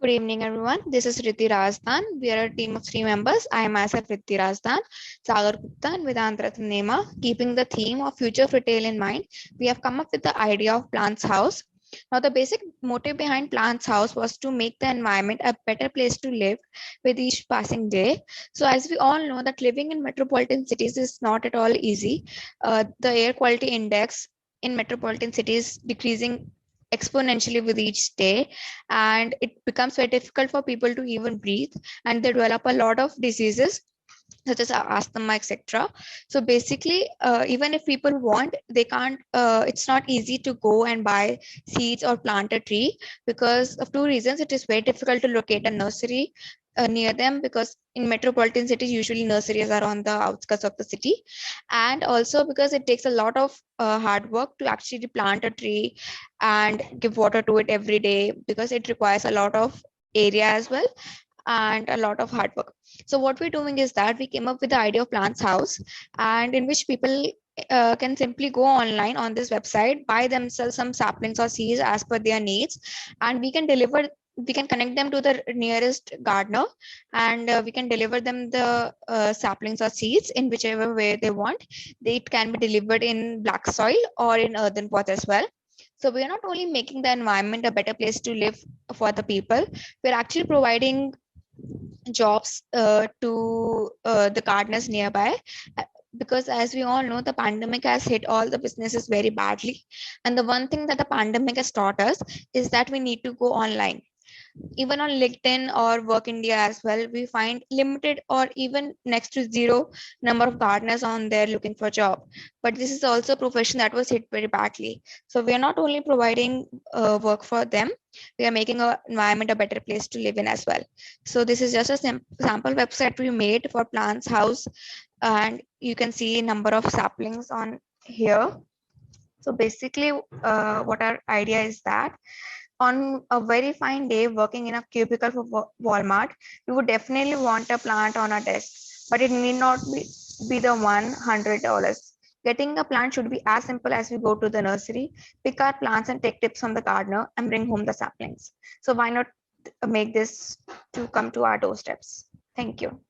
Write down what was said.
Good evening, everyone. This is Riddhi Rajdan. We are a team of three members. I am myself Riddhi Rajdan, Sagar Gupta, and Vedant Rathnema. Keeping the theme of future of retail in mind, we have come up with the idea of Plants House. Now, the basic motive behind Plants House was to make the environment a better place to live with each passing day. So, as we all know, that living in metropolitan cities is not at all easy. The air quality index in metropolitan cities decreasing exponentially with each day, and it becomes very difficult for people to even breathe, and they develop a lot of diseases such as asthma, etc. So basically, even if people want, they can't. It's not easy to go and buy seeds or plant a tree because of two reasons. It is very difficult to locate a nursery near them, because in metropolitan cities usually nurseries are on the outskirts of the city, and also because it takes a lot of hard work to actually plant a tree and give water to it every day, because it requires a lot of area as well and a lot of hard work. So what we're doing is that we came up with the idea of Plants House, and in which people can simply go online on this website, buy themselves some saplings or seeds as per their needs, and we can connect them to the nearest gardener, and we can deliver them the saplings or seeds in whichever way they want. It can be delivered in black soil or in earthen pots as well. So we are not only making the environment a better place to live for the people, we're actually providing jobs to the gardeners nearby. Uh, because as we all know, the pandemic has hit all the businesses very badly, and the one thing that the pandemic has taught us is that we need to go online. Even on LinkedIn or Work India as well, we find limited or even next to zero number of gardeners on there looking for job. But this is also a profession that was hit very badly. So we are not only providing work for them, we are making our environment a better place to live in as well. So this is just a sample website we made for Plants House, and you can see number of saplings on here. So basically, what our idea is that on a very fine day working in a cubicle for Walmart, you would definitely want a plant on a desk, but it need not be the $100. Getting a plant should be as simple as we go to the nursery, pick our plants and take tips from the gardener and bring home the saplings. So why not make this to come to our doorsteps? Thank you.